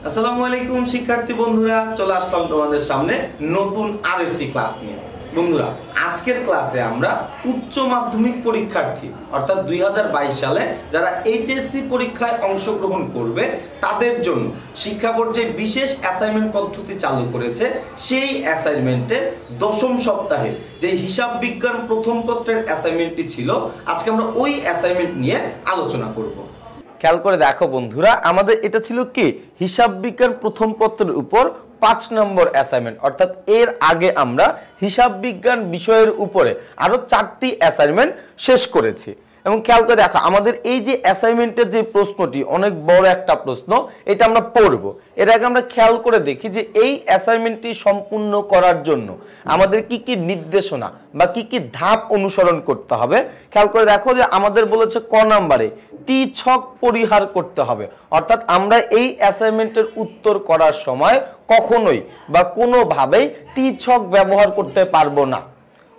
আসসালামু আলাইকুম শিক্ষার্থী বন্ধুরা, চলে আসলাম তোমাদের সামনে নতুন আরেকটি ক্লাস নিয়ে। বন্ধুরা, আজকের ক্লাসে আমরা উচ্চ মাধ্যমিক পরীক্ষার্থী অর্থাৎ 2022 সালে যারা এইচএসসি পরীক্ষায় অংশগ্রহণ করবে তাদের জন্য শিক্ষা বোর্ড যে বিশেষ অ্যাসাইনমেন্ট পদ্ধতি চালু করেছে, সেই অ্যাসাইনমেন্টের দশম সপ্তাহে যে হিসাব বিজ্ঞান প্রথম পত্রের অ্যাসাইনমেন্টটি ছিল, আজকে আমরা ওই অ্যাসাইনমেন্ট নিয়ে আলোচনা করব। খেয়াল করে দেখো বন্ধুরা, আমাদের এটা ছিল কি হিসাব বিজ্ঞান প্রথম পত্রের উপর 5 নম্বর অ্যাসাইনমেন্ট, অর্থাৎ এর আগে আমরা হিসাব বিজ্ঞান বিষয়ের উপরে আরো 4টি অ্যাসাইনমেন্ট শেষ করেছি। এবং খেয়াল করে দেখো, আমাদের এই যে অ্যাসাইনমেন্টের যে প্রশ্নটি অনেক বড় একটা প্রশ্ন, এটা আমরা পড়ব। এর আগে আমরা খেয়াল করে দেখি যে এই অ্যাসাইনমেন্টটি সম্পূর্ণ করার জন্য আমাদের কি কি নির্দেশনা বা কি কি ধাপ অনুসরণ করতে হবে। খেয়াল করে দেখো যে আমাদের বলেছে ক নাম্বারে টি ছক পরিহার করতে হবে, অর্থাৎ আমরা এই অ্যাসাইনমেন্টের উত্তর করার সময় কখনোই বা কোনোভাবেই টি ছক ব্যবহার করতে পারবো না।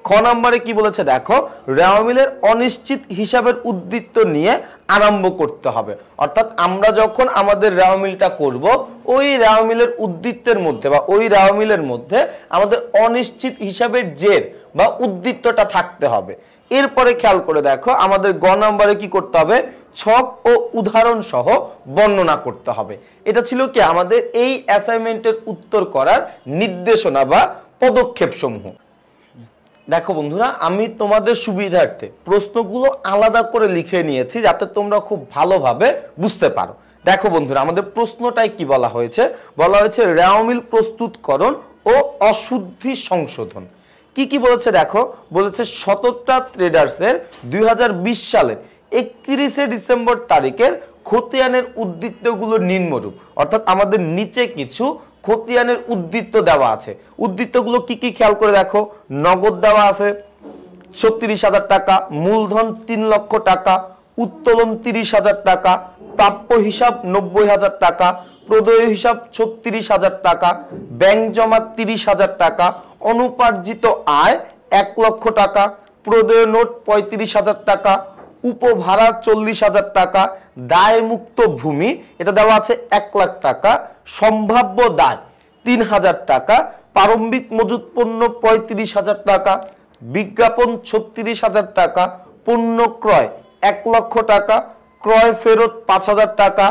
খ নম্বরে কি বলেছে দেখো, রেওয়ামিলের অনিশ্চিত হিসাবের উদ্দীপ্ত নিয়ে আরম্ভ করতে হবে, অর্থাৎ আমরা যখন আমাদের রেওয়ামিলটা করব, ওই রেওয়ামিলের উদ্দীপ্তের মধ্যে বা ওই রেওয়ামিলের মধ্যে আমাদের অনিশ্চিত হিসাবের জের বা উদ্দীপ্তটা থাকতে হবে। এরপরে খেয়াল করে দেখো, আমাদের গ নম্বরে কি করতে হবে, ছক ও উদাহরণ সহ বর্ণনা করতে হবে। এটা ছিল কি আমাদের এই অ্যাসাইনমেন্টের উত্তর করার নির্দেশনা বা পদক্ষেপ সমূহ। দেখো বন্ধুরা, আমি তোমাদের সুবিধার্থে প্রশ্নগুলো আলাদা করে লিখে নিয়েছি যাতে তোমরা খুব ভালোভাবে বুঝতে পারো। দেখো বন্ধুরা, আমাদের প্রশ্নটাই কি বলা হয়েছে, বলা হয়েছে রেওয়ামিল প্রস্তুতকরণ ও অশুদ্ধি সংশোধন। কি কি বলেছে দেখো, বলেছে শতকরা ট্রেডার্সের 2020 সালের 31শে ডিসেম্বর তারিখের খতিয়ানের উদ্দীপ্তগুলো নিম্নরূপ, অর্থাৎ আমাদের নিচে কিছু খতিয়ানের উদ্দীপ্ত দেওয়া আছে। উদ্দীপ্তগুলো কি কি খেয়াল করে দেখো, নগদ দেওয়া আছে 36,000 টাকা, মূলধন 3 লক্ষ টাকা, উত্তোলন 30,000 টাকা, প্রাপ্য হিসাব 90,000 টাকা, প্রদেয় হিসাব 36,000 টাকা, ব্যাংক জমা 30,000 টাকা, অনুপার্জিত আয় 1 লক্ষ টাকা, প্রদেয় নোট 35,000 টাকা, উপভাড়া 40,000 টাকা, দায় মুক্ত ভূমি এটা দেওয়া আছে 1 লাখ টাকা, সম্ভাব্য দায় 3,000 টাকা, প্রারম্ভিক মজুত পণ্য 35,000 টাকা, বিজ্ঞাপন 36,000 টাকা, পণ্য ক্রয় 1 লক্ষ টাকা, ক্রয় ফেরত 5,000 টাকা,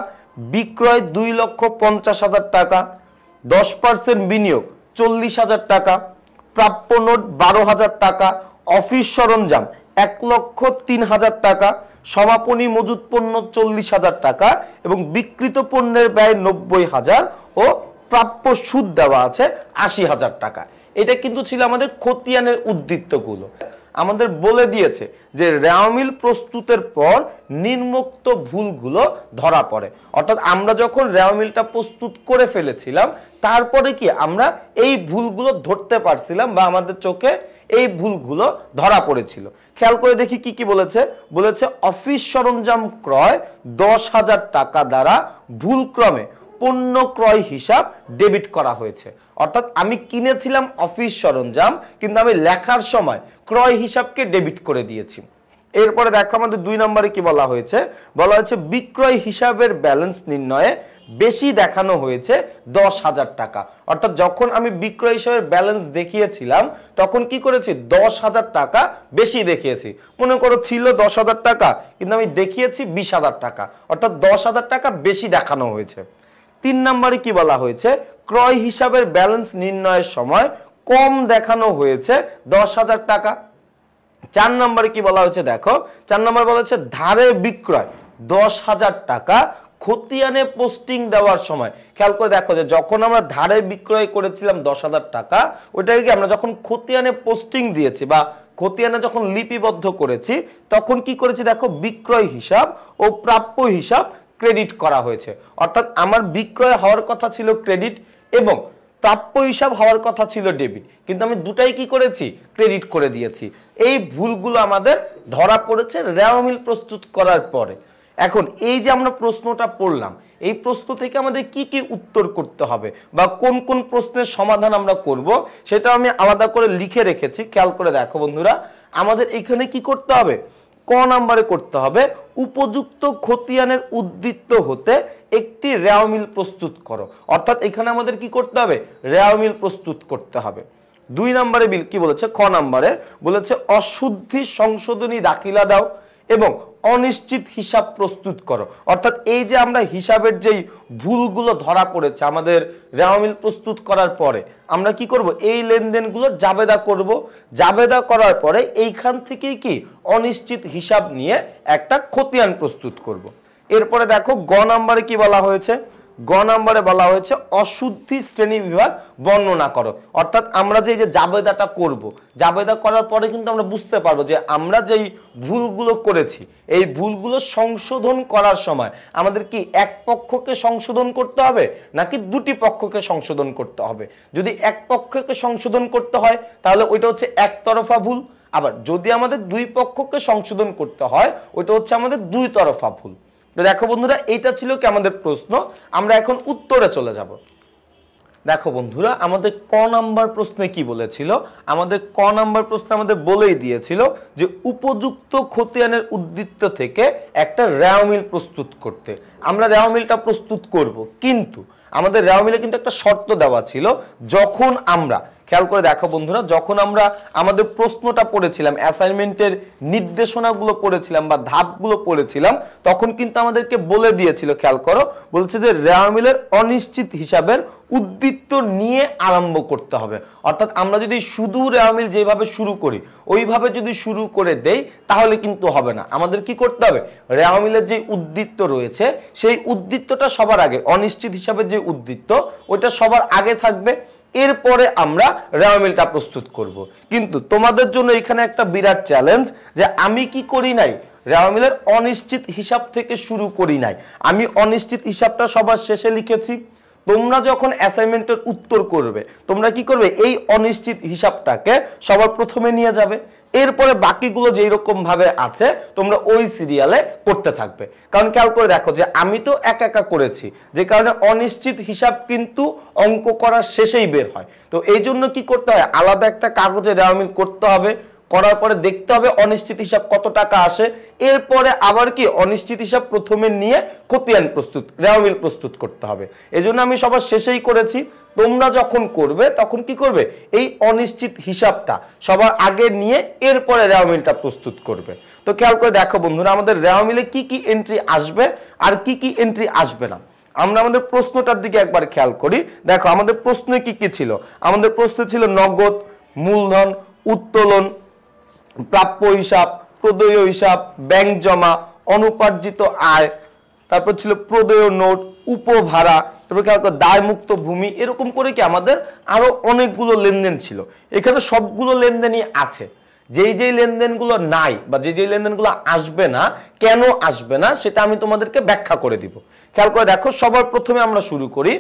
বিক্রয় 2,50,000 টাকা, 10% বিনিয়োগ 40,000 টাকা, প্রাপ্য নোট 12,000 টাকা, অফিস সরঞ্জাম 1,03,000 টাকা, সমাপনী মজুত পণ্য 40,000 টাকা এবং বিক্রিত পণ্যের ব্যয় 90,000 ও প্রাপ্য সুদ দেওয়া আছে 80,000 টাকা। এটা কিন্তু ছিল আমাদের খতিয়ানের উদ্দীপ্তগুলো। আমাদের বলে দিয়েছে যে রেওয়ামিল প্রস্তুতের পর নিম্নোক্ত ভুলগুলো ধরা পড়ে, অর্থাৎ আমরা যখন রেওয়ামিলটা প্রস্তুত করে ফেলেছিলাম তারপরে কি আমরা এই ভুলগুলো ধরতে পারছিলাম বা আমাদের চোখে এই ভুলগুলো ধরা পড়েছিল। খেয়াল করে দেখি কি কি বলেছে, বলেছে অফিস সরঞ্জাম ক্রয় 10,000 টাকা দ্বারা ভুলক্রমে পণ্য ক্রয় হিসাব ডেবিট করা হয়েছে, অর্থাৎ আমি কিনেছিলাম অফিস সরঞ্জাম কিন্তু আমি লেখার সময় ক্রয় হিসাবকে ডেবিট করে দিয়েছি। এরপরে দেখো আমাদের 2 নম্বরে কি বলা হয়েছে, বলা হয়েছে বিক্রয় হিসাবের ব্যালেন্স নির্ণয়ে বেশি দেখানো হয়েছে 10,000 টাকা, অর্থাৎ যখন আমি বিক্রয় হিসাবের ব্যালেন্স দেখিয়েছিলাম তখন কি করেছি 10,000 টাকা বেশি দেখিয়েছি। মনে করো ছিল 10,000 টাকা কিন্তু আমি দেখিয়েছি 20,000 টাকা, অর্থাৎ 10,000 টাকা বেশি দেখানো হয়েছে। 3 নম্বরে কি বলা হয়েছে, ক্রয় হিসাবের ব্যালেন্স নির্ণয়ের সময় কম দেখানো হয়েছে 10,000 টাকা। 4 নম্বরে কি বলা হয়েছে দেখো, 4 নম্বরে বলা হয়েছে ধারে বিক্রয় 10,000 টাকা খতিয়ানে পোস্টিং দেওয়ার সময়। খেয়াল করে দেখো যে যখন আমরা ধারে বিক্রয় করেছিলাম 10,000 টাকা, ওইটাকে কি আমরা যখন খতিয়ানে পোস্টিং দিয়েছি বা খতিয়ানে যখন লিপিবদ্ধ করেছি তখন কি করেছি দেখো, বিক্রয় হিসাব ও প্রাপ্য হিসাব ক্রেডিট করা হয়েছে, অর্থাৎ আমার বিক্রয় হওয়ার কথা ছিল ক্রেডিট এবং প্রাপ্য হিসাব হওয়ার কথা ছিল ডেবিট, কিন্তু আমি দুটাই কি করেছি, ক্রেডিট করে দিয়েছি। এই ভুলগুলো আমাদের ধরা পড়েছে রেওয়ামিল প্রস্তুত করার পরে। এখন এই যে আমরা প্রশ্নটা পড়লাম, এই প্রশ্ন থেকে আমাদের কি কি উত্তর করতে হবে বা কোন কোন প্রশ্নের সমাধান আমরা করব সেটা আমি আলাদা করে লিখে রেখেছি। খেয়াল করে দেখো বন্ধুরা, আমাদের এখানে কি করতে হবে, ক নম্বরে করতে হবে উপযুক্ত খতিয়ানের উদ্দীপ্ত হতে একটি রেওয়া মিল প্রস্তুত করো। অর্থাৎ এখানে আমাদের কি করতে হবে? রেওয়া মিল প্রস্তুত করতে হবে। 2 নম্বরে বিল কি বলেছে? খ নম্বরে বলেছে অশুদ্ধি সংশোধনী দাখিলা দাও এবং অনিশ্চিত হিসাব প্রস্তুত করো। অর্থাৎ এই যে আমরা হিসাবের যেই ভুলগুলো ধরা পড়েছে আমাদের রেওয়া মিল প্রস্তুত করার পরে আমরা কি করব? এই লেনদেনগুলো জাবেদা করব। জাবেদা করার পরে এইখান থেকেই কি অনিশ্চিত হিসাব নিয়ে একটা খতিয়ান প্রস্তুত করব। এরপরে দেখো গ নম্বরে কি বলা হয়েছে? গ নম্বরে বলা হয়েছে অশুদ্ধি শ্রেণী বিভাগ বর্ণনা করো। অর্থাৎ আমরা যে জাবেদাটা করব, জাবেদা করার পরে কিন্তু আমরা বুঝতে পারবো যে আমরা যেই ভুলগুলো করেছি এই ভুলগুলো সংশোধন করার সময় আমাদের কি এক পক্ষকে সংশোধন করতে হবে নাকি দুটি পক্ষকে সংশোধন করতে হবে। যদি এক পক্ষকে সংশোধন করতে হয় তাহলে ওইটা হচ্ছে একতরফা ভুল, আবার যদি আমাদের দুই পক্ষকে সংশোধন করতে হয় ওইটা হচ্ছে আমাদের দুই তরফা ভুল। দেখো বন্ধুরা, এইটা ছিল কি আমাদের প্রশ্ন। আমরা এখন উত্তরে চলে যাব। দেখো বন্ধুরা, আমাদের ক নাম্বার প্রশ্নে কি বলেছিল? আমাদের ক নাম্বার প্রশ্নে আমাদের বলেই দিয়েছিল যে উপযুক্ত খতিয়ানের উদ্বৃত্ত থেকে একটা রেওয়া মিল প্রস্তুত করতে। আমরা রেওয়া মিলটা প্রস্তুত করব, কিন্তু আমাদের রেওয়া মিলে কিন্তু একটা শর্ত দেওয়া ছিল। যখন আমরা খেয়াল করে দেখো বন্ধুরা, যখন আমরা আমাদের প্রশ্নটা পড়েছিলাম, অ্যাসাইনমেন্টের নির্দেশনাগুলো পড়েছিলাম বা ধাপগুলো পড়েছিলাম, তখন কিন্তু আমাদেরকে বলে দিয়েছিল, খেয়াল করো, বলছে যে রেওয়া মিলের অনিশ্চিত হিসাবের উদ্বৃত্ত নিয়ে আরম্ভ করতে হবে। অর্থাৎ আমরা যদি শুধু রেওয়া মিল যেভাবে শুরু করি ওইভাবে যদি শুরু করে দেই তাহলে কিন্তু হবে না। আমাদের কি করতে হবে? রেওয়া মিলের যে উদ্বৃত্ত রয়েছে সেই উদ্বৃত্তটা সবার আগে, অনিশ্চিত হিসাবের যে উদ্বৃত্ত ওইটা সবার আগে থাকবে, এরপরে আমরা রেওয়া মিলটা প্রস্তুত করব। কিন্তু তোমাদের জন্য এখানে একটা বিরাট চ্যালেঞ্জ যে আমি কি করি নাই, রেওয়া মিলের অনিশ্চিত হিসাব থেকে শুরু করি নাই, আমি অনিশ্চিত হিসাবটা সবার শেষে লিখেছি। তোমরা যখন অ্যাসাইনমেন্টের উত্তর করবে তোমরা কি করবে? এই অনিশ্চিত হিসাবটাকে সবার প্রথমে নিয়ে যাবে, এরপরে বাকিগুলো যেই রকম ভাবে আছে তোমরা ওই সিরিয়ালে করতে থাকবে। কারণ খেয়াল করে দেখো যে আমি তো একা একা করেছি, যে কারণে অনিশ্চিত হিসাব কিন্তু অঙ্ক করার শেষেই বের হয়। তো এই জন্য কি করতে হয়? আলাদা একটা কাগজে রেওয়া মিল করতে হবে, করার পরে দেখতে হবে অনিশ্চিত হিসাব কত টাকা আসে, এরপরে আবার কি অনিশ্চিত হিসাব প্রথমে নিয়ে খতিয়ান প্রস্তুত, রেওয়া মিল প্রস্তুত করতে হবে। এজন্য আমি সবার শেষেই করেছি। তোমরা যখন করবে তখন কি করবে? এই অনিশ্চিত হিসাবটা সবার আগে নিয়ে এরপরে রেওয়া মিলটা প্রস্তুত করবে। তো খেয়াল করে দেখো বন্ধুরা, আমাদের রেওয়া মিলে কি কি এন্ট্রি আসবে আর কি কি এন্ট্রি আসবে না। আমরা আমাদের প্রশ্নটার দিকে একবার খেয়াল করি। দেখো আমাদের প্রশ্নে কি কি ছিল? আমাদের প্রশ্ন ছিল নগদ, মূলধন, উত্তোলন, প্রাপ্য হিসাব, প্রদেয় হিসাব, ব্যাংক জমা, অনুপার্জিত আয়, তারপর ছিল প্রদেয় নোট, উপভাড়া, এরপর খেয়াল করে দায়মুক্ত ভূমি। এরকম করে কি আমাদের আরো অনেকগুলো লেনদেন ছিল। এখানে সবগুলো লেনদেনই আছে। যেই যেই লেনদেনগুলো নাই বা যেই লেনদেনগুলো আসবে না, কেন আসবে না সেটা আমি তোমাদেরকে ব্যাখ্যা করে দিব। খেয়াল করে দেখো, সবার প্রথমে আমরা শুরু করি।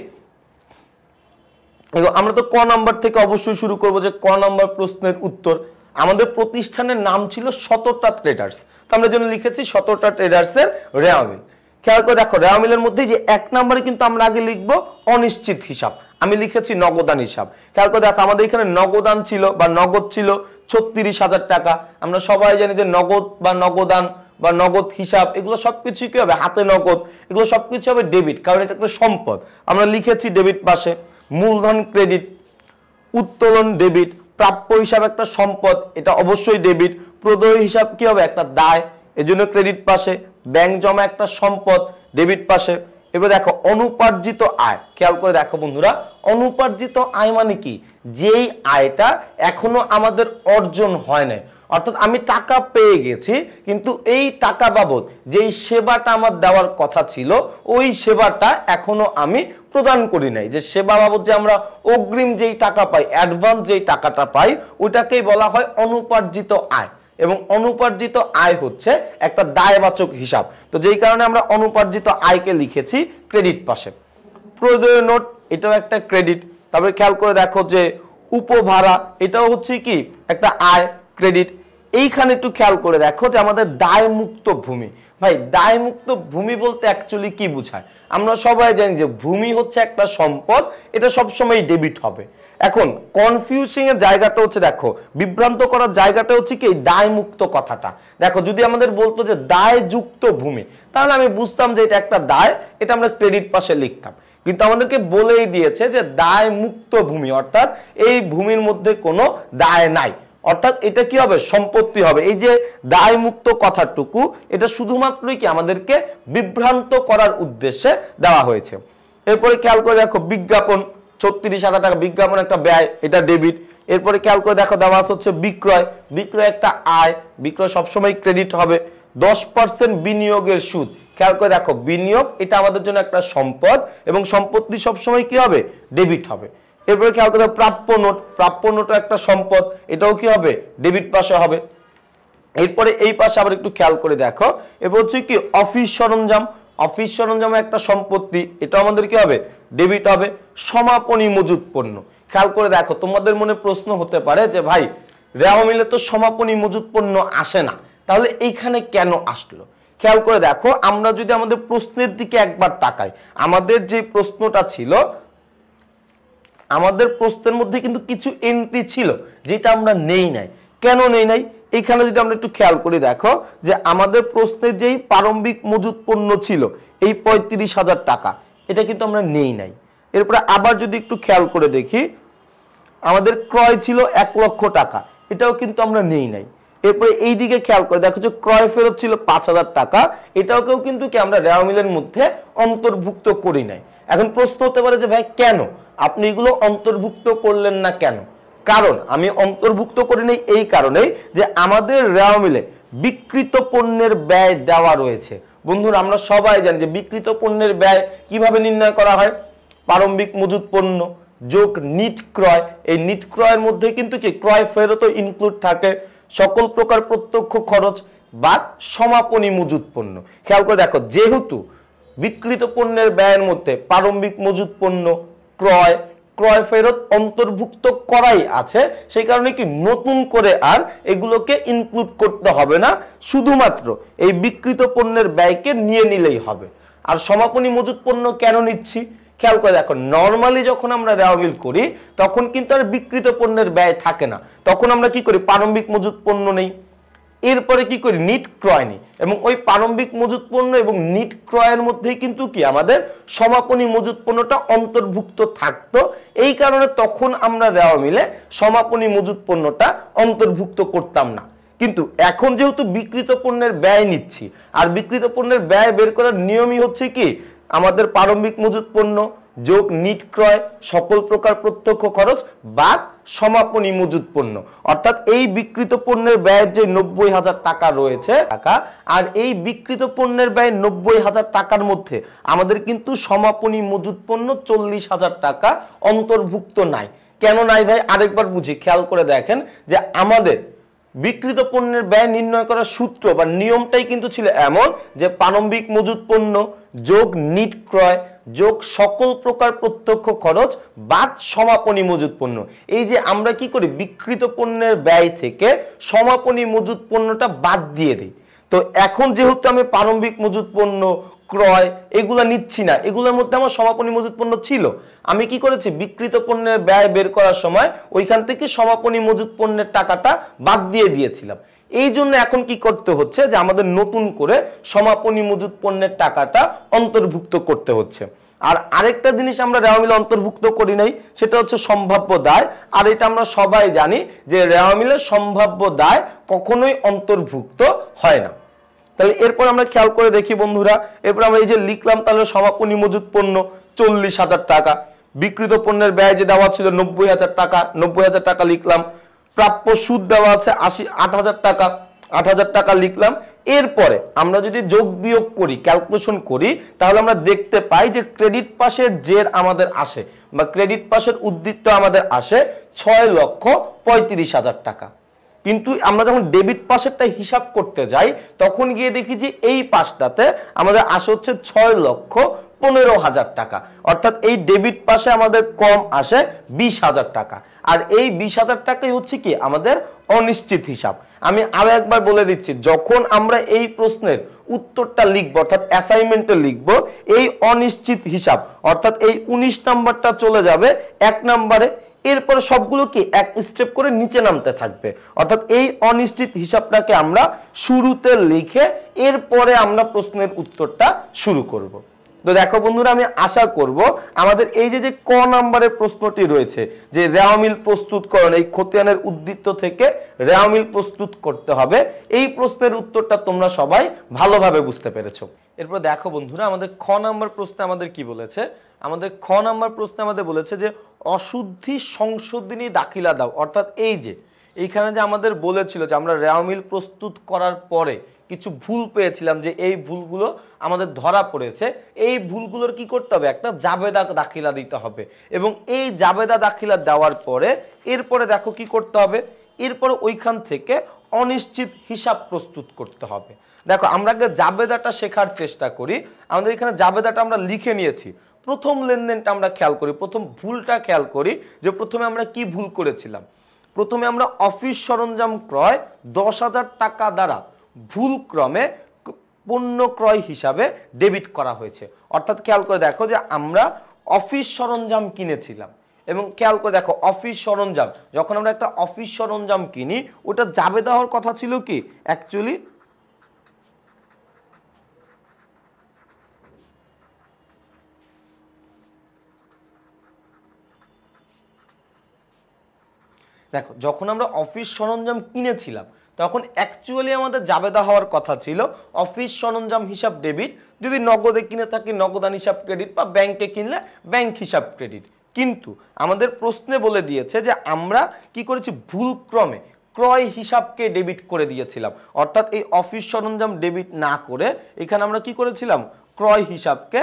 আমরা তো ক নাম্বার থেকে অবশ্যই শুরু করব, যে ক নাম্বার প্রশ্নের উত্তর। আমাদের প্রতিষ্ঠানের নাম ছিল শতটা ট্রেডার্স, তো আমরা জন্য লিখেছি শতটা ট্রেডার্সের রেওয়া মিল। খেয়াল করে দেখো, রেওয়া মিলের মধ্যে যে এক নম্বরে কিন্তু আমরা আগে লিখব অনিশ্চিত হিসাব, আমি লিখেছি নগদান হিসাব। খেয়াল করে দেখো, আমাদের এখানে নগদান ছিল বা নগদ ছিল 36,000 টাকা। আমরা সবাই জানি যে নগদ বা নগদান বা নগদ হিসাব এগুলো সবকিছু কি হবে? হাতে নগদ, এগুলো সবকিছু হবে ডেবিট, কারণ এটা একটা সম্পদ। আমরা লিখেছি ডেবিট পাশে। মূলধন ক্রেডিট, উত্তোলন ডেবিট, প্রাপ্য হিসাব একটা সম্পদ, এটা অবশ্যই ডেবিট। প্রদেয় হিসাব কি হবে? একটা দায়, এজন্য ক্রেডিট পাশে। ব্যাংক জমা একটা সম্পদ, ডেবিট পাশে। এবার দেখো অনুপার্জিত আয়। খেয়াল করে দেখো বন্ধুরা, অনুপার্জিত আয় মানে কি? যেই আয়টা এখনো আমাদের অর্জন হয় না, অর্থাৎ আমি টাকা পেয়ে গেছি কিন্তু এই টাকা বাবদ যেই সেবাটা আমার দেওয়ার কথা ছিল ওই সেবাটা এখনো আমি প্রদান করি নাই। যে সেবা বাবদ যে আমরা অগ্রিম যেই টাকা পাই, অ্যাডভান্স যেই টাকাটা পাই, ওইটাকেই বলা হয় অনুপার্জিত আয়। এবং অনুপার্জিত আয় হচ্ছে একটা দায়বাচক হিসাব, তো যেই কারণে আমরা অনুপার্জিত আয়কে লিখেছি ক্রেডিট পাশে। প্রদেয় নোট, এটাও একটা ক্রেডিট। তারপরে খেয়াল করে দেখো যে উপভাড়া, এটাও হচ্ছে কি একটা আয়, ক্রেডিট। এইখানে একটু খেয়াল করে দেখো যে আমাদের দায়মুক্ত ভূমি, ভাই দায়মুক্ত ভূমি বলতে অ্যাকচুয়ালি কি বোঝায়? আমরা সবাই জানি যে ভূমি হচ্ছে একটা সম্পদ, এটা সবসময় ডেবিট হবে। এখন কনফিউজিং এর জায়গাটা হচ্ছে, দেখো বিভ্রান্ত করার জায়গাটা হচ্ছে কি দায়মুক্ত কথাটা। দেখো যদি আমাদের বলতো যে দায়যুক্ত ভূমি, তাহলে আমি বুঝতাম যে এটা একটা দায়, এটা আমরা ক্রেডিট পাশে লিখতাম। কিন্তু আমাদেরকে বলেই দিয়েছে যে দায়মুক্ত ভূমি, অর্থাৎ এই ভূমির মধ্যে কোনো দায় নাই, অর্থাৎ এটা কি হবে? সম্পত্তি হবে। এই যে দায়মুক্ত কথাটুকু, এটা শুধুমাত্রই কি আমাদেরকে বিভ্রান্ত করার উদ্দেশ্যে দেওয়া হয়েছে। এরপরে খেয়াল করে দেখো বিজ্ঞাপন 36,000 টাকা, বিজ্ঞাপন একটা ব্যয়, এটা ডেবিট। এরপরে খেয়াল করে দেখো দেওয়া হচ্ছে বিক্রয়, বিক্রয় একটা আয়, বিক্রয় সবসময় ক্রেডিট হবে। 10% বিনিয়োগের সুদ, খেয়াল করে দেখো বিনিয়োগ এটা আমাদের জন্য একটা সম্পদ এবং সম্পত্তি সবসময় কি হবে? ডেবিট হবে। এরপরে খেয়াল করে প্রাপ্য নোট, প্রাপ্য নোট একটা সম্পদ, এটাও কি হবে? ডেবিট পাশে হবে। এরপরে এই পাশে আবার একটু খেয়াল করে দেখো, এবার হচ্ছে কি অফিস সরঞ্জাম, অফিস সরঞ্জাম একটা সম্পত্তি, এটা আমাদের কি হবে? ডেবিট হবে। সমাপনী মজুত পণ্য, খেয়াল করে দেখো তোমাদের মনে প্রশ্ন হতে পারে যে ভাই রেওয়া মিলে তো সমাপনী মজুত পণ্য আসে না, তাহলে এইখানে কেন আসলো? খেয়াল করে দেখো, আমরা যদি আমাদের প্রশ্নের দিকে একবার তাকাই, আমাদের যে প্রশ্নটা ছিল, আমাদের প্রশ্নের মধ্যে কিন্তু কিছু এন্ট্রি ছিল যেটা আমরা নেই নাই। কেন নেই নাই? এখানে যদি আমরা একটু খেয়াল করে দেখো যে আমাদের প্রশ্নের যেই প্রারম্ভিক মজুত পণ্য ছিল এই 35,000 টাকা, এটা কিন্তু আমরা নেই নাই। এরপরে আবার যদি একটু খেয়াল করে দেখি, আমাদের ক্রয় ছিল 1 লক্ষ টাকা, এটাও কিন্তু আমরা নেই নাই। এরপরে এই দিকে খেয়াল করে দেখো যে ক্রয় ফেরত ছিল 5,000 টাকা, এটাকেও কিন্তু কি আমরা রেওয়া মিলের মধ্যে অন্তর্ভুক্ত করি নাই। এখন প্রশ্ন হতে পারে যে ভাই কেন আপনি এগুলো অন্তর্ভুক্ত করলেন না কেন? কারণ আমি অন্তর্ভুক্ত করি নাই এই কারণেই যে আমাদের রেওয়া মিলে বিক্রিত পণ্যের ব্যয় দেওয়া রয়েছে। বন্ধুরা আমরা সবাই জানি যে বিক্রিত পণ্যের ব্যয় কিভাবে নির্ণয় করা হয়? প্রারম্ভিক মজুত পণ্য যোগ নিট ক্রয়, এই নিট ক্রয়ের মধ্যে কিন্তু কি ক্রয় ফেরতও ইনক্লুড থাকে, সকল প্রকার প্রত্যক্ষ খরচ বা সমাপনী মজুত পণ্য। খেয়াল করে দেখো যেহেতু বিক্রিত পণ্যের ব্যয়ের মধ্যে প্রারম্ভিক মজুত পণ্য, ক্রয়, ক্রয় ফেরত অন্তর্ভুক্ত করাই আছে, সেই কারণে কি নতুন করে আর এগুলোকে ইনক্লুড করতে হবে না, শুধুমাত্র এই বিক্রিত পণ্যের ব্যয়কে নিয়ে নিলেই হবে। আর সমাপনী মজুত পণ্য কেন নিচ্ছি? খেয়াল করে দেখো নরমালি যখন আমরা রেওয়া মিল করি তখন কিন্তু আর বিক্রিত পণ্যের ব্যয় থাকে না, তখন আমরা কি করি? প্রারম্ভিক মজুত পণ্য নেই, এরপরে কি করি? নিট ক্রয় নেই, এবং ওই প্রারম্ভিক মজুত পণ্য এবং নিট ক্রয়ের মধ্যেই কিন্তু কি আমাদের সমাপনী মজুত পণ্যটা অন্তর্ভুক্ত থাকতো। এই কারণে তখন আমরা রেওয়া মিলে সমাপনী মজুত পণ্যটা অন্তর্ভুক্ত করতাম না। কিন্তু এখন যেহেতু বিক্রিত পণ্যের ব্যয় নিচ্ছি, আর বিক্রিত পণ্যের ব্যয় বের করার নিয়মই হচ্ছে কি আমাদের প্রারম্ভিক মজুত পণ্য যোগ নিট ক্রয়, সকল প্রকার প্রত্যক্ষ খরচ বা সমাপনী মজুত পণ্য, অর্থাৎ এই বিক্রিত পণ্যের ব্যয়ের যে 90,000 টাকা রয়েছে টাকা, আর এই বিক্রিত পণ্যের ব্যয় 90,000 টাকার মধ্যে আমাদের কিন্তু সমাপনী মজুত পণ্য 40,000 টাকা অন্তর্ভুক্ত নাই। কেন নাই ভাই? আরেকবার বুঝি, খেয়াল করে দেখেন যে আমাদের বিক্রিত পণ্যের ব্যয় নির্ণয় করার সূত্র বা নিয়মটাই কিন্তু ছিল এমন যে প্রারম্ভিক মজুত পণ্য যোগ নিট ক্রয় যোগ সকল প্রকার প্রত্যক্ষ খরচ বাদ সমাপনী মজুত পণ্য। এই যে আমরা কি করি? বিক্রিত পণ্যের ব্যয় থেকে সমাপনী মজুত পণ্যটা বাদ দিয়ে দিই। তো এখন যেহেতু আমি প্রারম্ভিক মজুত পণ্য, ক্রয় এগুলা নিচ্ছি না, এগুলোর মধ্যে আমার সমাপনী মজুত পণ্য ছিল, আমি কি করেছি? বিক্রিত পণ্যের ব্যয় বের করার সময় ওইখান থেকে সমাপনী মজুত পণ্যের টাকাটা বাদ দিয়ে দিয়েছিলাম। এই জন্য এখন কি করতে হচ্ছে যে আমাদের নতুন করে সমাপনী মজুত পণ্যের টাকাটা অন্তর্ভুক্ত করতে হচ্ছে। আর আরেকটা জিনিস আমরা রেওয়া মিলে অন্তর্ভুক্ত করি নাই, সেটা হচ্ছে সম্ভাব্য দায়। আর এটা আমরা সবাই জানি যে রেওয়া মিলে সম্ভাব্য দায় কখনোই অন্তর্ভুক্ত হয় না। তাহলে এরপর আমরা খেয়াল করে দেখি বন্ধুরা, এরপর আমরা এই যে লিখলাম তাহলে সমাপনী মজুত পণ্য 40,000 টাকা, বিক্রিত পণ্যের ব্যয় যে দেওয়া ছিল 90,000 টাকা, 90,000 টাকা লিখলাম, প্রাপ্য সুদ দেওয়া আছে 8,000 টাকা, 8,000 টাকা লিখলাম। এরপরে আমরা যদি যোগ বিয়োগ করি, ক্যালকুলেশন করি, তাহলে আমরা দেখতে পাই যে ক্রেডিট পাশের জের আমাদের আসে বা ক্রেডিট পাশের উদ্বৃত্ত আমাদের আসে 6,35,000 টাকা। কিন্তু আমরা যখন ডেবিট পাশেরটা হিসাব করতে যাই তখন গিয়ে দেখি যে এই পাশটাতে আমাদের আসে হচ্ছে 6,15,000 টাকা, অর্থাৎ এই ডেবিট পাশে আমাদের কম আসে 20,000 টাকা। আর এই 20,000 টাকাই হচ্ছে কি আমাদের অনিশ্চিত হিসাব। আমি আরো একবার বলে দিচ্ছি, যখন আমরা এই প্রশ্নের উত্তরটা লিখবো অর্থাৎ অ্যাসাইনমেন্টে লিখবো, এই অনিশ্চিত হিসাব অর্থাৎ এই 19 নাম্বারটা চলে যাবে 1 নম্বরে, এরপরে সবগুলো কি এক স্টেপ করে নিচে নামতে থাকবে। অর্থাৎ এই অনিশ্চিত হিসাবটাকে আমরা শুরুতে লিখে এরপরে আমরা প্রশ্নের উত্তরটা শুরু করব। তো দেখো বন্ধুরা, আমি আশা করব আমাদের এই যে ক নম্বরের প্রশ্নটি রয়েছে যে রেওয়া মিল প্রস্তুতকরণ, এই খতিয়ানের উদ্দীপ্ত থেকে রেওয়া মিল প্রস্তুত করতে হবে, এই প্রশ্নের উত্তরটা তোমরা সবাই ভালোভাবে বুঝতে পেরেছো। এরপর দেখো বন্ধুরা, আমাদের খ নম্বর প্রশ্নে আমাদের কি বলেছে, আমাদের খ নম্বর প্রশ্নে আমাদের বলেছে যে অশুদ্ধি সংশোধনী দাখিলা দাও। অর্থাৎ এই যে এইখানে যে আমাদের বলেছিল যে আমরা রেওয়া মিল প্রস্তুত করার পরে কিছু ভুল পেয়েছিলাম, যে এই ভুলগুলো আমাদের ধরা পড়েছে, এই ভুলগুলোর কি করতে হবে, একটা জাবেদা দাখিলা দিতে হবে। এবং এই জাবেদা দাখিলা দেওয়ার পরে এরপরে দেখো কি করতে হবে, এরপরে ওইখান থেকে অনিশ্চিত হিসাব প্রস্তুত করতে হবে। দেখো আমরা আগে জাবেদাটা শেখার চেষ্টা করি। আমাদের এখানে জাবেদাটা আমরা লিখে নিয়েছি। প্রথম লেনদেনটা আমরা খেয়াল করি, প্রথম ভুলটা খেয়াল করি যে প্রথমে আমরা কি ভুল করেছিলাম। প্রথমে আমরা অফিস সরঞ্জাম ক্রয় 10,000 টাকা দ্বারা ভুল ক্রমে পণ্য ক্রয় হিসাবে ডেবিট করা হয়েছে। অর্থাৎ খেয়াল করে দেখো যে আমরা অফিস সরঞ্জাম কিনেছিলাম, এবং খেয়াল করে দেখো অফিস সরঞ্জাম, যখন আমরা একটা অফিস সরঞ্জাম কিনি ওটা জাবেদা হওয়ার কথা ছিল কি অ্যাকচুয়ালি দেখো যখন আমরা অফিস সরঞ্জাম কিনেছিলাম তখন অ্যাকচুয়ালি আমাদের জাবেদা হওয়ার কথা ছিল অফিস সরঞ্জাম হিসাব ডেবিট, যদি নগদে কিনে থাকি নগদান হিসাব ক্রেডিট, বা ব্যাংকে কিনলে ব্যাংক হিসাব ক্রেডিট। কিন্তু আমাদের প্রশ্নে বলে দিয়েছে যে আমরা কি করেছি, ভুলক্রমে ক্রয় হিসাবকে ডেবিট করে দিয়েছিলাম। অর্থাৎ এই অফিস সরঞ্জাম ডেবিট না করে এখানে আমরা কি করেছিলাম, ক্রয় হিসাবকে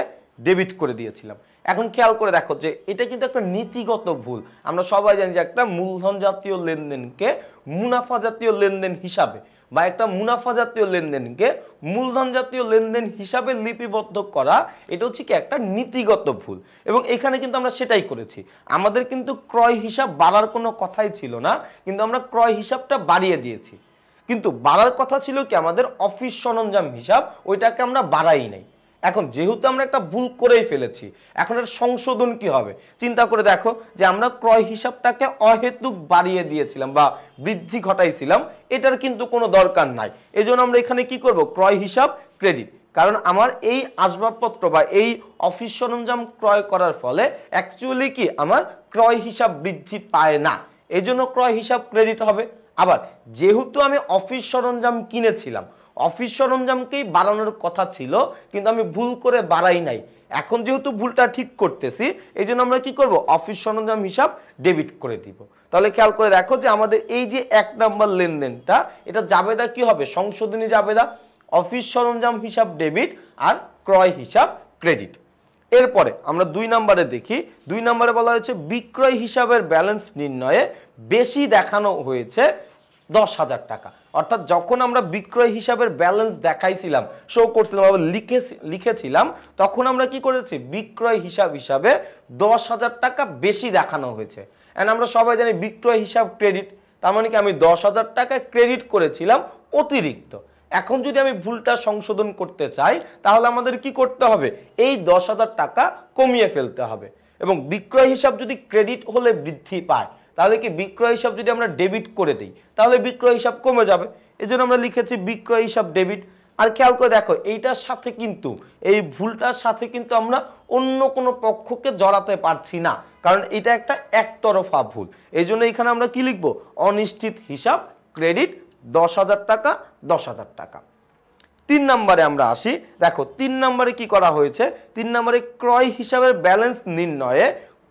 ডেবিট করে দিয়েছিলাম। এখন খেয়াল করে দেখো যে এটা কিন্তু একটা নীতিগত ভুল। আমরা সবাই জানি যে একটা মূলধন জাতীয় লেনদেনকে মুনাফা জাতীয় লেনদেন হিসাবে, বা একটা মুনাফা জাতীয় লেনদেনকে মূলধন জাতীয় লেনদেন হিসাবে লিপিবদ্ধ করা, এটা হচ্ছে কি একটা নীতিগত ভুল। এবং এখানে কিন্তু আমরা সেটাই করেছি। আমাদের কিন্তু ক্রয় হিসাব বাড়ার কোনো কথাই ছিল না, কিন্তু আমরা ক্রয় হিসাবটা বাড়িয়ে দিয়েছি। কিন্তু বাড়ার কথা ছিল কি আমাদের অফিস সরঞ্জাম হিসাব, ওইটাকে আমরা বাড়াই নাই। এখন যেহেতু আমরা একটা ভুল করেই ফেলেছি, এখন এর সংশোধন কি হবে চিন্তা করে দেখো যে আমরা ক্রয় হিসাবটাকে অহেতুক বাড়িয়ে দিয়েছিলাম বা বৃদ্ধি ঘটাইছিলাম, এটার কিন্তু কোনো দরকার নাই। এজন্য আমরা এখানে কি করব, ক্রয় হিসাব ক্রেডিট। কারণ আমার এই আসবাবপত্র বা এই অফিস সরঞ্জাম ক্রয় করার ফলে অ্যাকচুয়ালি কি আমার ক্রয় হিসাব বৃদ্ধি পায় না, এজন্য ক্রয় হিসাব ক্রেডিট হবে। আবার যেহেতু আমি অফিস সরঞ্জাম কিনেছিলাম, অফিস সরঞ্জামকেই বাড়ানোর কথা ছিল কিন্তু আমি ভুল করে বাড়াই নাই, এখন যেহেতু ভুলটা ঠিক করতেছি এই জন্য আমরা কি করব, অফিস সরঞ্জাম হিসাব ডেবিট করে দিব। তাহলে খেয়াল করে দেখো যে আমাদের এই যে 1 নম্বর লেনদেনটা, এটা জাবেদা কি হবে, সংশোধনী জাবেদা, অফিস সরঞ্জাম হিসাব ডেবিট আর ক্রয় হিসাব ক্রেডিট। এরপরে আমরা 2 নম্বরে দেখি। 2 নম্বরে বলা হয়েছে বিক্রয় হিসাবের ব্যালেন্স নির্ণয়ে বেশি দেখানো হয়েছে 10,000 টাকা। অর্থাৎ যখন আমরা বিক্রয় হিসাবের ব্যালেন্স দেখাইছিলাম, শো করছিলাম, লিখেছিলাম, তখন আমরা কি করেছি, বিক্রয় হিসাব হিসাবে 10,000 টাকা বেশি দেখানো হয়েছে। এন্ড আমরা সবাই জানি বিক্রয় হিসাব ক্রেডিট, তার মানে কি আমি 10,000 টাকা ক্রেডিট করেছিলাম অতিরিক্ত। এখন যদি আমি ভুলটা সংশোধন করতে চাই তাহলে আমাদের কি করতে হবে, এই 10,000 টাকা কমিয়ে ফেলতে হবে। এবং বিক্রয় হিসাব যদি ক্রেডিট হলে বৃদ্ধি পায়, তাহলে কি বিক্রয় হিসাব যদি আমরা ডেবিট করে দিই তাহলে বিক্রয় হিসাব কমে যাবে। এজন্য আমরা লিখেছি বিক্রয় হিসাব ডেবিট। আর খেয়াল করে দেখো এইটার সাথে কিন্তু, এই ভুলটার সাথে কিন্তু আমরা অন্য কোনো পক্ষকে জড়াতে পারছি না, কারণ এটা একটা একতরফা ভুল। এই জন্য এখানে আমরা কি লিখবো, অনিশ্চিত হিসাব ক্রেডিট 10,000 টাকা 10,000 টাকা। 3 নম্বরে আমরা আসি। দেখো 3 নম্বরে কি করা হয়েছে, 3 নম্বরে ক্রয় হিসাবের ব্যালেন্স নির্ণয়ে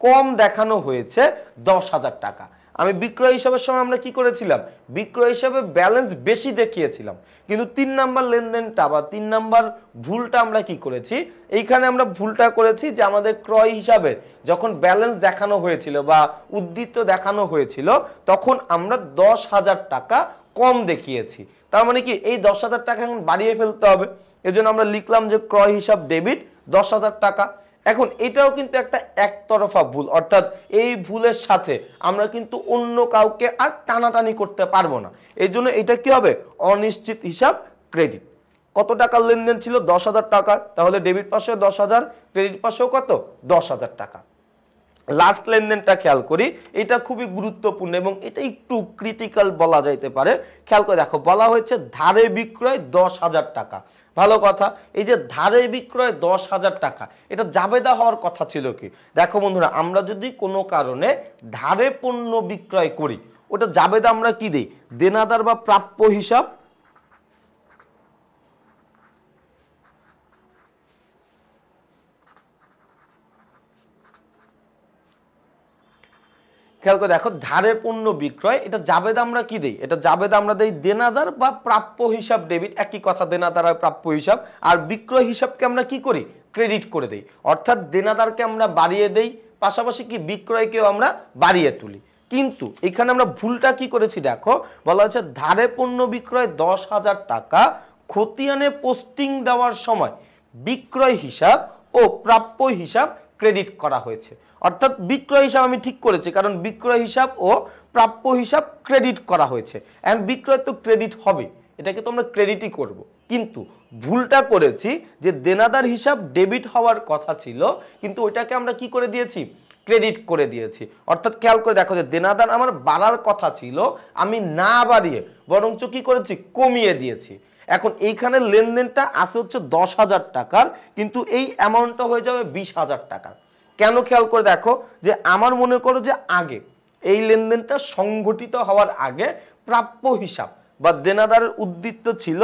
কম দেখানো হয়েছে 10,000 টাকা। আমি বিক্রয় হিসাবের সময় আমরা কি করেছিলাম, বিক্রয় হিসাবে ব্যালেন্স বেশি দেখিয়েছিলাম, কিন্তু 3 নম্বর লেনদেনটা বা 3 নম্বর ভুলটা আমরা কি করেছি, এইখানে আমরা ভুলটা করেছি যে আমাদের ক্রয় হিসাবে যখন ব্যালেন্স দেখানো হয়েছিল বা উদ্ধৃত দেখানো হয়েছিল তখন আমরা 10,000 টাকা কম দেখিয়েছি। তার মানে কি এই 10,000 টাকা এখন বাড়িয়ে ফেলতে হবে। এজন্য আমরা লিখলাম যে ক্রয় হিসাব ডেবিট 10,000 টাকা। এখন এটাও কিন্তু একটা একতরফা ভুল, অর্থাৎ এই ভুলের সাথে আমরা কিন্তু অন্য কাউকে আর টানাটানি করতে পারবো না। এই জন্য এটা কি হবে, অনিশ্চিত হিসাব ক্রেডিট। কত টাকার লেনদেন ছিল, 10,000 টাকার, তাহলে ডেবিট পাশেও 10,000, ক্রেডিট পাশেও কত, 10,000 টাকা। লাস্ট লেনদেনটা খেয়াল করি, এটা খুবই গুরুত্বপূর্ণ এবং এটা একটু ক্রিটিক্যাল বলা যাইতে পারে। খেয়াল করে দেখো, বলা হয়েছে ধারে বিক্রয় 10,000 টাকা। ভালো কথা, এই যে ধারে বিক্রয় 10,000 টাকা, এটা জাবেদা হওয়ার কথা ছিল কি? দেখো বন্ধুরা, আমরা যদি কোনো কারণে ধারে পণ্য বিক্রয় করি, ওটা জাবেদা আমরা কি দিই, দেনাদার বা প্রাপ্য হিসাব। খেয়াল করে দেখো, ধারে পণ্য বিক্রয়, এটা জাবেদা আমরা কি দেই, এটা জাবেদা আমরা দেই দেনাদার বা প্রাপ্য হিসাব ডেবিট, একই কথা, দেনাদার আর প্রাপ্য হিসাব। আর বিক্রয় হিসাবকে আমরা কি করি, ক্রেডিট করে দেই, অর্থাৎ দেনাদারকে আমরা বাড়িয়ে দেই, পাশাপাশি কি বিক্রয়কেও আমরা বাড়িয়ে তুলি। কিন্তু এখানে আমরা ভুলটা কি করেছি দেখো, বলা হচ্ছে ধারে পণ্য বিক্রয় 10,000 টাকা, খতিয়ানে পোস্টিং দেওয়ার সময় বিক্রয় হিসাব ও প্রাপ্য হিসাব ক্রেডিট করা হয়েছে। অর্থাৎ বিক্রয় হিসাব আমি ঠিক করেছি, কারণ বিক্রয় হিসাব ও প্রাপ্য হিসাব ক্রেডিট করা হয়েছে, এন্ড বিক্রয় তো ক্রেডিট হবে, এটাকে তো আমরা ক্রেডিটই করব। কিন্তু ভুলটা করেছি যে দেনাদার হিসাব ডেবিট হওয়ার কথা ছিল, কিন্তু ওইটাকে আমরা কি করে দিয়েছি, ক্রেডিট করে দিয়েছি। অর্থাৎ খেয়াল করে দেখো যে দেনাদার আমার বাড়ার কথা ছিল, আমি না বাড়িয়ে বরঞ্চ কি করেছি, কমিয়ে দিয়েছি। এখন এইখানে লেনদেনটা আছে হচ্ছে 10,000 টাকার, কিন্তু এই অ্যামাউন্টটা হয়ে যাবে 20,000 টাকার। কেন, খেয়াল করে দেখো যে আমার মনে করো যে আগে এই লেনদেনটা সংগঠিত হওয়ার আগে প্রাপ্য হিসাব বা দেনাদারের উদ্বৃত্ত ছিল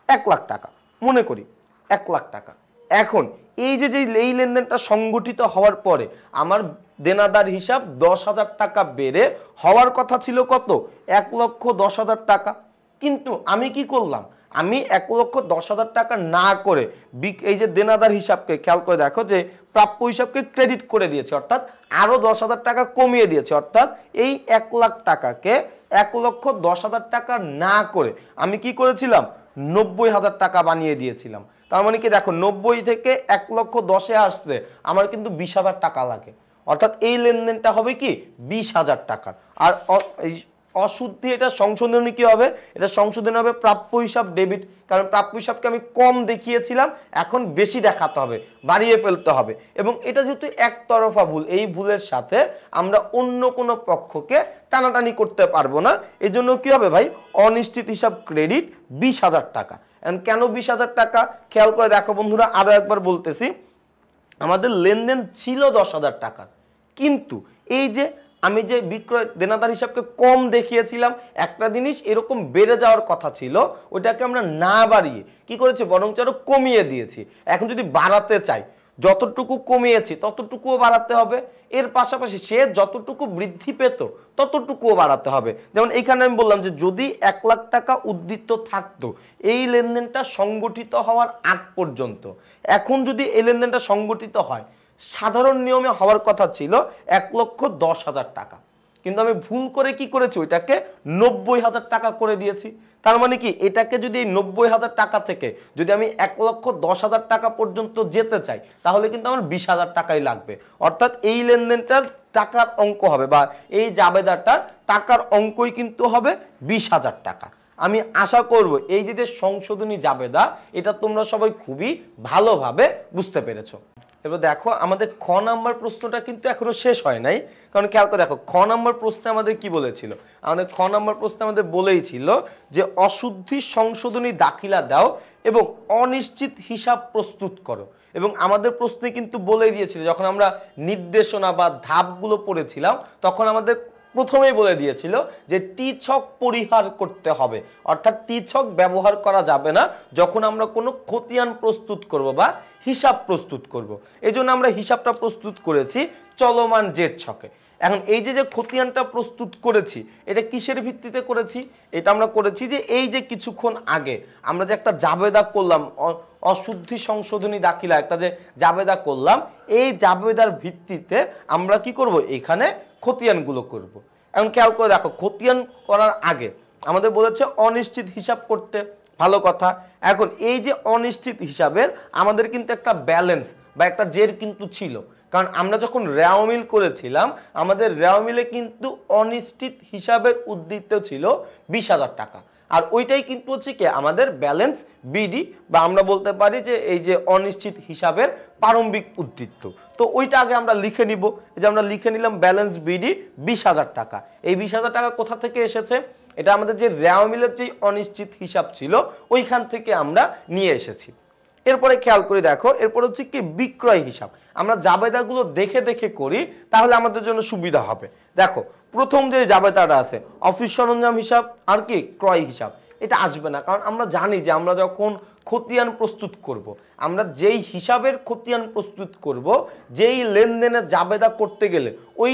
1 লাখ টাকা, মনে করি 1 লাখ টাকা। এখন এই যে এই লেনদেনটা সংগঠিত হওয়ার পরে আমার দেনাদার হিসাব 10,000 টাকা বেড়ে হওয়ার কথা ছিল কত, 1,10,000 টাকা। কিন্তু আমি কি করলাম, আমি 1,10,000 টাকা না করে এই যে দেনাদার হিসাবকে খেয়াল করে দেখো যে প্রাপ্য হিসাবকে ক্রেডিট করে দিয়েছে, অর্থাৎ আরো 10,000 টাকা কমিয়ে দিয়েছে। অর্থাৎ এই 1 লাখ টাকাকে 1,10,000 টাকা না করে আমি কি করেছিলাম, 90,000 টাকা বানিয়ে দিয়েছিলাম। তার মানে কি দেখো, 90 থেকে 1,10,000-এ আসতে আমার কিন্তু 20,000 টাকা লাগে, অর্থাৎ এই লেনদেনটা হবে কি 20,000 টাকার। আর অশুদ্ধি এটা সংশোধনী কি হবে, এটা সংশোধন হবে প্রাপ্য হিসাব ডেবিট, কারণ প্রাপ্য হিসাবকে আমি কম দেখিয়েছিলাম, এখন বেশি দেখাতে হবে, বাড়িয়ে ফেলতে হবে। এবং এটা যেহেতু একতরফা ভুল, এই ভুলের সাথে আমরা অন্য কোনো পক্ষকে টানাটানি করতে পারবো না, এই জন্য কি হবে ভাই, অনিশ্চিত হিসাব ক্রেডিট 20,000 টাকা। কেন 20,000 টাকা, খেয়াল করে দেখো বন্ধুরা, আরো একবার বলতেছি, আমাদের লেনদেন ছিল 10,000 টাকার, কিন্তু এই যে আমি যে বিক্রয় দেনাদার হিসাবকে কম দেখিয়েছিলাম, একটা জিনিস এরকম বেড়ে যাওয়ার কথা ছিল, ওইটাকে আমরা না বাড়িয়ে কি করেছি, বরং আরো কমিয়ে দিয়েছি। এখন যদি বাড়াতে চাই, যতটুকু কমিয়েছি ততটুকুও বাড়াতে হবে, এর পাশাপাশি সে যতটুকু বৃদ্ধি পেত ততটুকুও বাড়াতে হবে। যেমন এখানে আমি বললাম যে যদি 1 লাখ টাকা উদ্বৃত্ত থাকতো এই লেনদেনটা সংগঠিত হওয়ার আগ পর্যন্ত, এখন যদি এই লেনদেনটা সংগঠিত হয়, সাধারণ নিয়মে হওয়ার কথা ছিল 1,10,000 টাকা, কিন্তু আমি ভুল করে কি করেছি, ওইটাকে 90,000 টাকা করে দিয়েছি। তার মানে কি, এটাকে যদি এই 90,000 টাকা থেকে যদি আমি 1,10,000 টাকা পর্যন্ত যেতে চাই, তাহলে কিন্তু আমার 20,000 টাকাই লাগবে। অর্থাৎ এই লেনদেনটার টাকার অঙ্ক হবে বা এই জাবেদাটার টাকার অঙ্কই কিন্তু হবে 20,000 টাকা। আমি আশা করব এই যে সংশোধনী জাবেদা, এটা তোমরা সবাই খুবই ভালোভাবে বুঝতে পেরেছো। এবার দেখো, আমাদের খ নাম্বার প্রশ্নটা কিন্তু এখনো শেষ হয় নাই, কারণ খেয়াল করে দেখো, খ নাম্বার প্রশ্নে আমাদের কি বলেছিল, আমাদের খ নাম্বার প্রশ্নে আমাদের বলেই ছিল যে অশুদ্ধি সংশোধনী দাখিলা দাও এবং অনিশ্চিত হিসাব প্রস্তুত করো। এবং আমাদের প্রশ্নে কিন্তু বলেই দিয়েছিল, যখন আমরা নির্দেশনা বা ধাপগুলো পড়েছিলাম, তখন আমাদের প্রথমেই বলে দিয়েছিল যে টি ছক পরিহার করতে হবে, অর্থাৎ টি ছক ব্যবহার করা যাবে না যখন আমরা কোনো খতিয়ান প্রস্তুত করব বা হিসাব প্রস্তুত করব। এই জন্য আমরা হিসাবটা প্রস্তুত করেছি চলমান জেড ছকে। এখন এই যে খতিয়ানটা প্রস্তুত করেছি, এটা কিসের ভিত্তিতে করেছি, এটা আমরা করেছি যে এই যে কিছুক্ষণ আগে আমরা যে একটা জাবেদা করলাম, অশুদ্ধি সংশোধনী দাখিলা একটা যে জাবেদা করলাম, এই জাবেদার ভিত্তিতে আমরা কি করব, এখানে খতিয়ানগুলো করব। এখন খেয়াল করে দেখো, খতিয়ান করার আগে আমাদের বলেছে অনিশ্চিত হিসাব করতে, ভালো কথা। এখন এই যে অনিশ্চিত হিসাবের আমাদের কিন্তু একটা ব্যালেন্স বা একটা জের কিন্তু ছিল, কারণ আমরা যখন রেওয়া মিল করেছিলাম আমাদের রেওয়া মিলে কিন্তু অনিশ্চিত হিসাবের উদ্ধৃত ছিল 20,000 টাকা, আর ওইটাই কিন্তু হচ্ছে কি আমাদের ব্যালেন্স বিডি, বা আমরা বলতে পারি যে এই যে অনিশ্চিত হিসাবের প্রারম্ভিক উদ্ধৃত। তো ওইটা আগে আমরা লিখে নিব। এই যে আমরা লিখে নিলাম ব্যালেন্স বিডি 20,000 টাকা। এই 20,000 টাকা কোথা থেকে এসেছে? এটা আমাদের যে রেওয়া মিলের যে অনিশ্চিত হিসাব ছিল ওইখান থেকে আমরা নিয়ে এসেছি। এরপরে খেয়াল করে দেখো, এরপর হচ্ছে কি বিক্রয় হিসাব। আমরা জাবেদাগুলো দেখে দেখে করি তাহলে আমাদের জন্য সুবিধা হবে। দেখো প্রথম যে জাবেদাটা আছে অফিস সরঞ্জাম হিসাব আর কি ক্রয় হিসাব, এটা আসবে না, কারণ আমরা জানি যে আমরা যখন খতিয়ান প্রস্তুত করব, আমরা যেই হিসাবের খতিয়ান প্রস্তুত করব, যেই লেনদেনের জাবেদা করতে গেলে ওই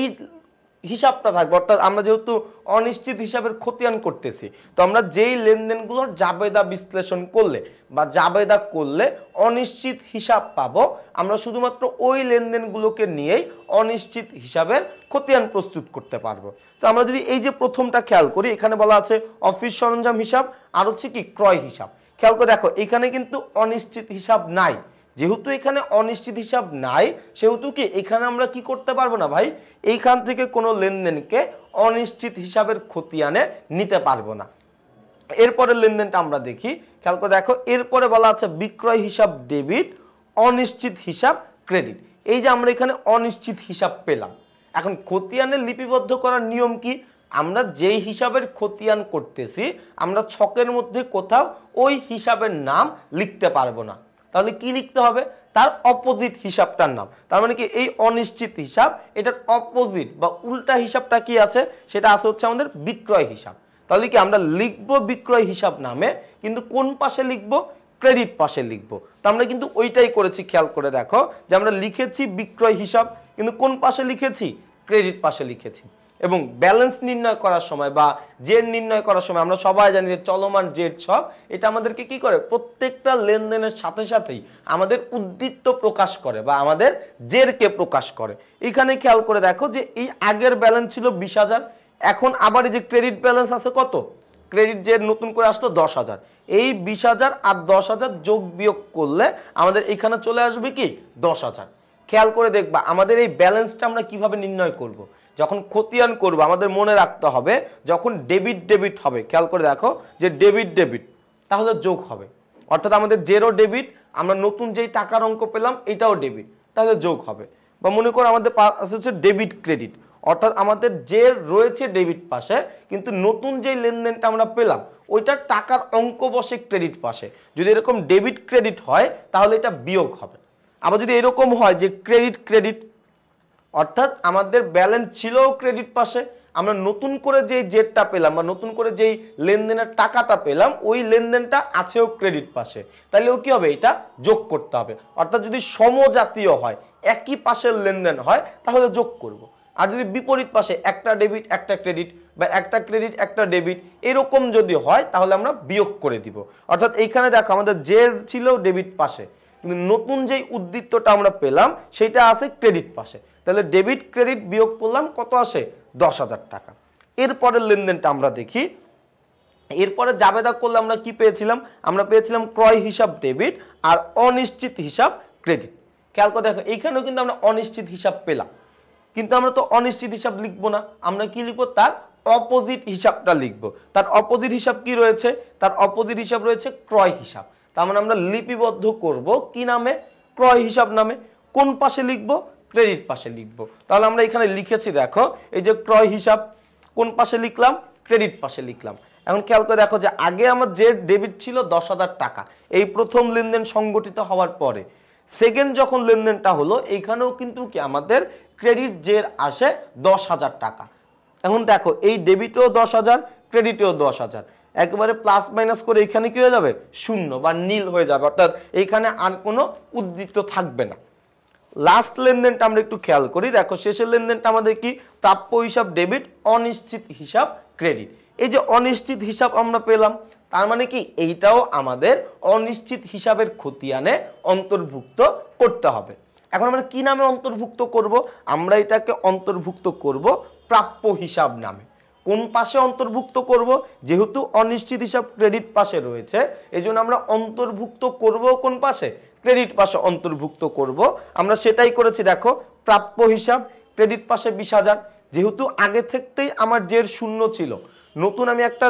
হিসাবটা থাকবে। অর্থাৎ আমরা যেহেতু অনিশ্চিত হিসাবের খতিয়ান করতেছি, তো আমরা যেই লেনদেনগুলোর জাবেদা বিশ্লেষণ করলে বা জাবেদা করলে অনিশ্চিত হিসাব পাবো, আমরা শুধুমাত্র ওই লেনদেনগুলোকে নিয়েই অনিশ্চিত হিসাবের খতিয়ান প্রস্তুত করতে পারবো। তো আমরা যদি এই যে প্রথমটা খেয়াল করি, এখানে বলা আছে অফিস সরঞ্জাম হিসাব আর হচ্ছে কি ক্রয় হিসাব। খেয়াল করে দেখো এখানে কিন্তু অনিশ্চিত হিসাব নাই। যেহেতু এখানে অনিশ্চিত হিসাব নাই সেহেতু কি এখানে আমরা কি করতে পারবো না ভাই, এইখান থেকে কোনো লেনদেনকে অনিশ্চিত হিসাবের খতিয়ানে নিতে পারবো না। এরপরের লেনদেনটা আমরা দেখি, খেয়াল করে দেখো এরপরে বলা আছে বিক্রয় হিসাব ডেবিট, অনিশ্চিত হিসাব ক্রেডিট। এই যে আমরা এখানে অনিশ্চিত হিসাব পেলাম, এখন খতিয়ানে লিপিবদ্ধ করার নিয়ম কি? আমরা যেই হিসাবের খতিয়ান করতেছি আমরা ছকের মধ্যে কোথাও ওই হিসাবের নাম লিখতে পারবো না। তাহলে কি লিখতে হবে? তার অপোজিট হিসাবটার নাম। তার মানে কি এই অনিশ্চিত হিসাব এটার অপোজিট বা উল্টা হিসাবটা কি আছে? সেটা আছে হচ্ছে আমাদের বিক্রয় হিসাব। তাহলে কি আমরা লিখবো বিক্রয় হিসাব নামে, কিন্তু কোন পাশে লিখবো? ক্রেডিট পাশে লিখবো। তো আমরা কিন্তু ওইটাই করেছি। খেয়াল করে দেখো যে আমরা লিখেছি বিক্রয় হিসাব, কিন্তু কোন পাশে লিখেছি? ক্রেডিট পাশে লিখেছি। এবং ব্যালেন্স নির্ণয় করার সময় বা জেড নির্ণয় করার সময় আমরা সবাই জানি যে চলমান জেড ছক এটা আমাদেরকে কি করে? প্রত্যেকটা লেনদেনের সাথে সাথেই আমাদের উদ্ধৃত প্রকাশ করে বা আমাদের জেরকে প্রকাশ করে। এখানে খেয়াল করে দেখো যে এই আগের ব্যালেন্স ছিল 20,000, এখন আবার এই যে ক্রেডিট ব্যালেন্স আছে কত? ক্রেডিট জেড নতুন করে আসলো 10,000। এই 20,000 আর 10,000 যোগ বিয়োগ করলে আমাদের এখানে চলে আসবে কি 10,000। খেয়াল করে দেখবা আমাদের এই ব্যালেন্সটা আমরা কিভাবে নির্ণয় করব। যখন খতিয়ান করব আমাদের মনে রাখতে হবে যখন ডেবিট ডেবিট হবে, খেয়াল করে দেখো যে ডেবিট ডেবিট তাহলে যোগ হবে। অর্থাৎ আমাদের জেরো ডেবিট, আমরা নতুন যেই টাকার অঙ্ক পেলাম এটাও ডেবিট, তাহলে যোগ হবে। বা মনে করো আমাদের আছে হচ্ছে ডেবিট ক্রেডিট, অর্থাৎ আমাদের জের রয়েছে ডেবিট পাশে কিন্তু নতুন যেই লেনদেনটা আমরা পেলাম ওইটার টাকার অঙ্ক বসে ক্রেডিট পাশে। যদি এরকম ডেবিট ক্রেডিট হয় তাহলে এটা বিয়োগ হবে। আবার যদি এরকম হয় যে ক্রেডিট ক্রেডিট, অর্থাৎ আমাদের ব্যালেন্স ছিল ক্রেডিট পাশে, আমরা নতুন করে যেই জেটটা পেলাম বা নতুন করে যেই লেনদেনের টাকাটা পেলাম ওই লেনদেনটা আছেও ক্রেডিট পাশে, তাহলেও কি হবে? এটা যোগ করতে হবে। অর্থাৎ যদি সমজাতীয় হয়, একই পাশের লেনদেন হয় তাহলে যোগ করব। আর যদি বিপরীত পাশে একটা ডেবিট একটা ক্রেডিট বা একটা ক্রেডিট একটা ডেবিট এরকম যদি হয় তাহলে আমরা বিয়োগ করে দিব। অর্থাৎ এইখানে দেখো আমাদের জের ছিল ডেবিট পাশে কিন্তু নতুন যেই উদ্ধৃতটা আমরা পেলাম সেটা আছে ক্রেডিট পাশে, তাহলে ডেবিট ক্রেডিট বিয়োগ করলাম কত আসে? 10,000 টাকা। এরপরের লেনদেনটা আমরা দেখি। এরপরে জাবেদা করলে আমরা কি পেয়েছিলাম? আমরা পেয়েছিলাম ক্রয় হিসাব ডেবিট আর অনিশ্চিত হিসাব ক্রেডিট। খেয়াল করে দেখো এইখানেও কিন্তু আমরা অনিশ্চিত হিসাব পেলাম, কিন্তু আমরা তো অনিশ্চিত হিসাব লিখবো না, আমরা কি লিখবো? তার অপোজিট হিসাবটা লিখবো। তার অপোজিট হিসাব কি রয়েছে? তার অপোজিট হিসাব রয়েছে ক্রয় হিসাব। তার মানে আমরা লিপিবদ্ধ করব কি নামে? ক্রয় হিসাব নামে। কোন পাশে লিখবো? ক্রেডিট পাশে লিখবো। তাহলে আমরা এখানে লিখেছি দেখো এই যে ক্রয় হিসাব, কোন পাশে লিখলাম? ক্রেডিট পাশে লিখলাম। এখন খেয়াল করে দেখো যে আগে আমার যে ডেবিট ছিল 10,000 টাকা, এই প্রথম লেনদেন সংগঠিত হওয়ার পরে সেকেন্ড যখন লেনদেনটা হলো এইখানেও কিন্তু কি আমাদের ক্রেডিট জের আসে 10,000 টাকা। এখন দেখো এই ডেবিটেও 10,000 ক্রেডিটেও 10,000, একেবারে প্লাস মাইনাস করে এখানে কি হয়ে যাবে? শূন্য বা নীল হয়ে যাবে, অর্থাৎ এইখানে আর কোনো উদ্ধৃত থাকবে না। লাস্ট লেনদেনটা আমরা একটু খেয়াল করি। দেখো শেষের লেনদেনটা আমাদের কি? প্রাপ্য হিসাব ডেবিট, অনিশ্চিত হিসাব ক্রেডিট। এই যে অনিশ্চিত হিসাব আমরা পেলাম, তার মানে কি এইটাও আমাদের অনিশ্চিত হিসাবের খতিয়ানে অন্তর্ভুক্ত করতে হবে। এখন আমরা কি নামে অন্তর্ভুক্ত করব? আমরা এটাকে অন্তর্ভুক্ত করব প্রাপ্য হিসাব নামে। কোন পাশে অন্তর্ভুক্ত করব, যেহেতু অনিশ্চিত হিসাব ক্রেডিট পাশে রয়েছে এই জন্য আমরা অন্তর্ভুক্ত করব কোন পাশে, ক্রেডিট পাশে অন্তর্ভুক্ত করব। আমরা সেটাই করেছি। দেখো প্রাপ্য হিসাব ক্রেডিট পাশে 20,000, যেহেতু আগে থাকতেই আমার জের শূন্য ছিল, নতুন আমি একটা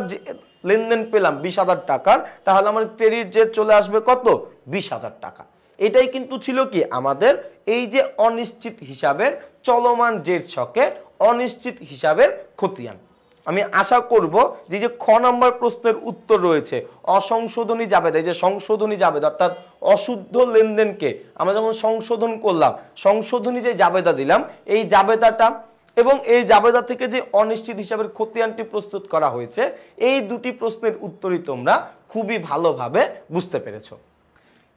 লেনদেন পেলাম 20,000 টাকার, তাহলে আমার ক্রেডিট জের চলে আসবে কত, 20,000 টাকা। এটাই কিন্তু ছিল কি আমাদের এই যে অনিশ্চিত হিসাবের চলমান জের ছকে অনিশ্চিত হিসাবের খতিয়ান। আমি আশা করব যে খ নাম্বার প্রশ্নের উত্তর রয়েছে অসংশোধনী জাবেদা, এই যে সংশোধনী জাবেদা অর্থাৎ অশুদ্ধ লেনদেনকে আমরা যখন সংশোধন করলাম, সংশোধনী যে জাবেদা দিলাম, এই জাবেদাটা এবং এই জাবেদা থেকে যে অনিশ্চিত হিসাবের খতিয়ানটি প্রস্তুত করা হয়েছে, এই দুটি প্রশ্নের উত্তরই তোমরা খুবই ভালোভাবে বুঝতে পেরেছো।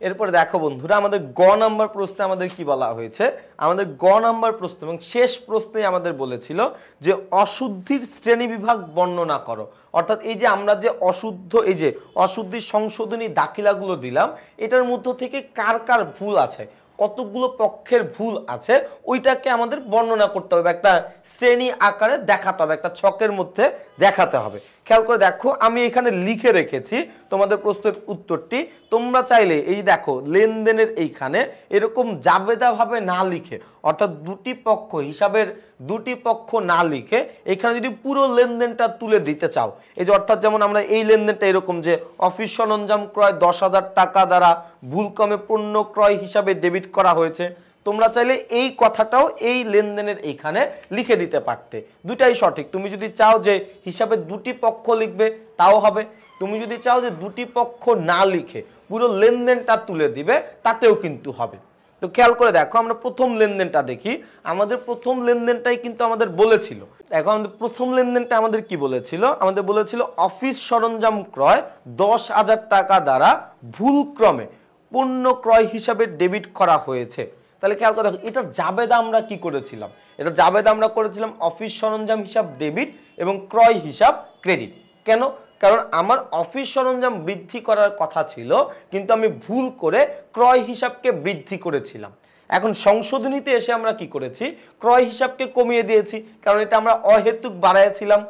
এরপরে দেখো বন্ধুরা, আমাদের গ নাম্বার প্রশ্নে আমাদের কি বলা হয়েছে, আমাদের গ নাম্বার প্রশ্ন এবং শেষ প্রশ্নে আমাদের বলেছিল যে অশুদ্ধির শ্রেণী বিভাগ বর্ণনা করো। অর্থাৎ এই যে আমরা যে অশুদ্ধ, এই যে অশুদ্ধির সংশোধনী দাখিলাগুলো দিলাম, এটার মধ্য থেকে কার কার ভুল আছে, কতগুলো পক্ষের ভুল আছে, ওইটাকে আমাদের বর্ণনা করতে হবে, একটা শ্রেণী আকারে দেখাতে হবে, একটা ছকের মধ্যে দেখাতে হবে। খেয়াল করে দেখো, আমি এখানে লিখে রেখেছি তোমাদের প্রশ্নের উত্তরটি। তোমরা চাইলে এই দেখো লেনদেনের এইখানে এরকম জাবেদা ভাবে না লিখে, অর্থাৎ দুটি পক্ষ হিসাবের দুটি পক্ষ না লিখে এখানে যদি পুরো লেনদেনটা তুলে দিতে চাও, এই যে অর্থাৎ যেমন আমরা এই লেনদেনটা এরকম যে অফিস সরঞ্জাম ক্রয় 10,000 টাকা দ্বারা ভুলক্রমে পণ্য ক্রয় হিসাবে ডেবিট করা হয়েছে, তোমরা চাইলে এই কথাটাও এই লেনদেনের এইখানে লিখে দিতে পারতে। দুটাই সঠিক। তুমি যদি চাও যে হিসাবে দুটি পক্ষ লিখবে তাও হবে, তুমি যদি চাও যে দুটি পক্ষ না লিখে পুরো লেনদেনটা তুলে দিবে তাতেও কিন্তু হবে। তো খেয়াল করে দেখো, আমরা প্রথম লেনদেনটা দেখি। আমাদের প্রথম লেনদেনটাই কিন্তু আমাদের বলেছিল, এখন আমাদের প্রথম লেনদেনটা আমাদের কি বলেছিল, আমাদের বলেছিল অফিস সরঞ্জাম ক্রয় 10,000 টাকা দ্বারা ভুলক্রমে পণ্য ক্রয় হিসাবে ডেবিট করা হয়েছে। তাহলে খেয়াল করে দেখো, এটার জাবেদা আমরা কি করেছিলাম, এটা জাবেদা আমরা করেছিলাম অফিস সরঞ্জাম হিসাব ডেবিট এবং ক্রয় হিসাব ক্রেডিট। কেন? কারণ আমার অফিস সরঞ্জাম বৃদ্ধি করার কথা ছিল, কিন্তু আমি ভুল করে ক্রয় হিসাবকে বৃদ্ধি করেছিলাম। এখন সংশোধনীতে এসে আমরা কি করেছি, ক্রয় হিসাবকে কমিয়ে দিয়েছি, কারণ এটা আমরা অহেতুক বাড়াইছিলাম।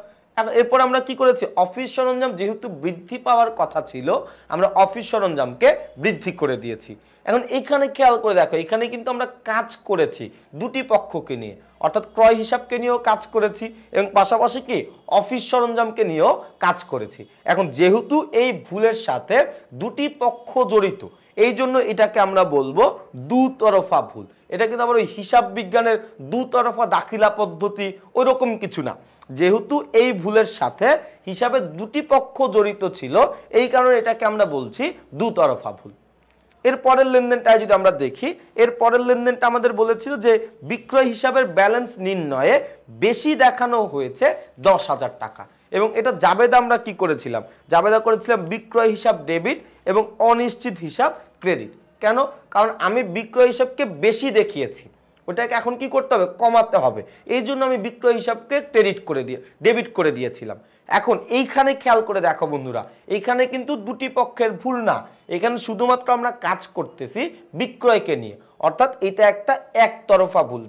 এরপর আমরা কি করেছি, অফিস সরঞ্জাম যেহেতু বৃদ্ধি পাওয়ার কথা ছিল, আমরা অফিস সরঞ্জামকে বৃদ্ধি করে দিয়েছি। এখন এখানে খেয়াল করে দেখো, এখানে কিন্তু আমরা কাজ করেছি দুটি পক্ষকে নিয়ে, অর্থাৎ ক্রয় হিসাবকে নিয়েও কাজ করেছি এবং পাশাপাশি কি অফিস সরঞ্জামকে নিয়েও কাজ করেছি। এখন যেহেতু এই ভুলের সাথে দুটি পক্ষ জড়িত, এই জন্য এটাকে আমরা বলবো দুতরফা ভুল। এটা কিন্তু আবার ওই হিসাব বিজ্ঞানের দুতরফা দাখিলা পদ্ধতি ওই রকম কিছু না। যেহেতু এই ভুলের সাথে হিসাবে দুটি পক্ষ জড়িত ছিল, এই কারণে এটাকে আমরা বলছি দুতরফা ভুল। এর পরের লেনদেনটা যদি আমরা দেখি, এর পরের লেনদেনটা আমাদের বলেছিল যে বিক্রয় হিসাবের ব্যালেন্স নির্ণয়ে বেশি দেখানো হয়েছে 10,000 টাকা, এবং এটা জাবেদা আমরা কি করেছিলাম, জাবেদা করেছিলাম বিক্রয় হিসাব ডেবিট এবং অনিশ্চিত হিসাব ক্রেডিট। কেন? কারণ আমি বিক্রয় হিসাবকে বেশি দেখিয়েছি, ওটাকে এখন কি করতে হবে, কমাতে হবে, এই জন্য আমি বিক্রয় হিসাবকে ডেবিট করে দিয়েছিলাম। এখন এইখানে খেয়াল করে দেখো বন্ধুরা, এইখানে কিন্তু দুটি পক্ষের ভুল না, এখানে শুধুমাত্র আমরা কাজ করতেছি বিক্রয়কে নিয়ে, অর্থাৎ এটা একটা একতরফা ভুল।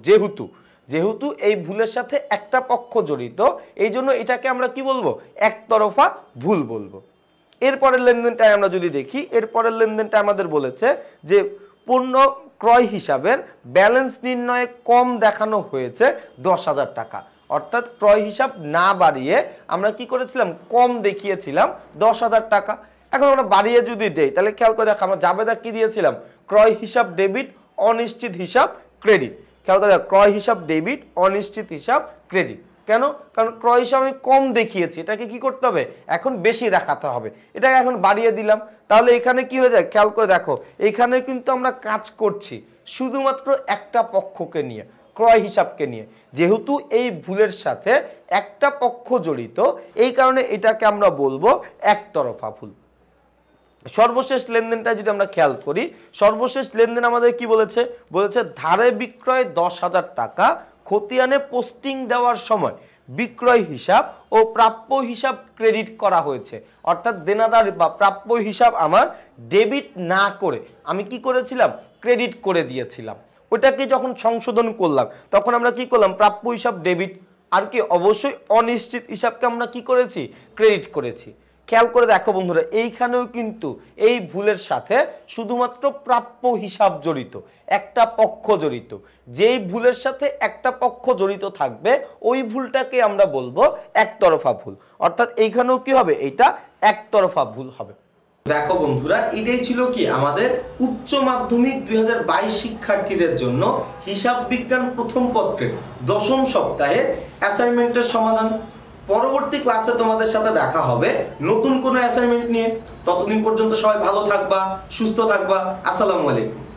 যেহেতু এই ভুলের সাথে একটা পক্ষ জড়িত, এই জন্য এটাকে আমরা কি বলবো, একতরফা ভুল বলবো। এরপরের লেনদেনটা আমরা যদি দেখি, এরপরের লেনদেনটা আমাদের বলেছে যে পণ্য ক্রয় হিসাবের ব্যালেন্স নির্ণয়ে কম দেখানো হয়েছে 10,000 টাকা, অর্থাৎ ক্রয় হিসাব না বাড়িয়ে আমরা কি করেছিলাম, কম দেখিয়েছিলাম 10,000 টাকা। এখন আমরা বাড়িয়ে যদি দেই, তাহলে খেয়াল করে দেখো, আমরা জাবেদা কি দিয়েছিলাম, ক্রয় হিসাব ডেবিট অনিশ্চিত হিসাব ক্রেডিট। খেয়াল করে দেখো, ক্রয় হিসাব ডেবিট অনিশ্চিত হিসাব ক্রেডিট। কেন? কারণ ক্রয় হিসাব আমি কম দেখিয়েছি, এটাকে কি করতে হবে, এখন বেশি দেখাতে হবে, এটাকে এখন বাড়িয়ে দিলাম। তাহলে এখানে কি হয়ে যায়, খেয়াল করে দেখো, এখানে কিন্তু আমরা কাজ করছি শুধুমাত্র একটা পক্ষকে নিয়ে, ক্রয় হিসাবকে নিয়ে। যেহেতু এই ভুলের সাথে একটা পক্ষ জড়িত, এই কারণে এটাকে আমরা বলবো একতরফা ভুল। সর্বশেষ লেনদেনটা যদি আমরা খেয়াল করি, সর্বশেষ লেনদেন আমাদের কি বলেছে, ধারে বিক্রয় 10,000 টাকা, খতিয়ানে পোস্টিং দেওয়ার সময় বিক্রয় হিসাব ও প্রাপ্য হিসাব ক্রেডিট করা হয়েছে। অর্থাৎ দেনাদার বা প্রাপ্য হিসাব আমার ডেবিট না করে আমি কি করেছিলাম, ক্রেডিট করে দিয়েছিলাম। ওটাকে যখন সংশোধন করলাম তখন আমরা কি করলাম, প্রাপ্য হিসাব ডেবিট আর কি অবশ্যই অনিশ্চিত হিসাবকে আমরা কি করেছি, ক্রেডিট করেছি। খেয়াল করে দেখো বন্ধুরা, এইখানেও কিন্তু এই ভুলের সাথে শুধুমাত্র প্রাপ্য হিসাব জড়িত, একটা পক্ষ জড়িত। যেই ভুলের সাথে একটা পক্ষ জড়িত থাকবে ওই ভুলটাকে আমরা বলবো একতরফা ভুল, অর্থাৎ এইখানেও কি হবে, এইটা একতরফা ভুল হবে। দেখো বন্ধুরা, এটাই ছিল কি আমাদের উচ্চ মাধ্যমিক 2022 শিক্ষার্থীদের জন্য হিসাব বিজ্ঞান প্রথম পত্রের 10ম সপ্তাহের অ্যাসাইনমেন্টের সমাধান। পরবর্তী ক্লাসে তোমাদের সাথে দেখা হবে নতুন কোনো অ্যাসাইনমেন্ট নিয়ে। ততদিন পর্যন্ত সবাই ভালো থাকবা, সুস্থ থাকবা। আসসালামু আলাইকুম।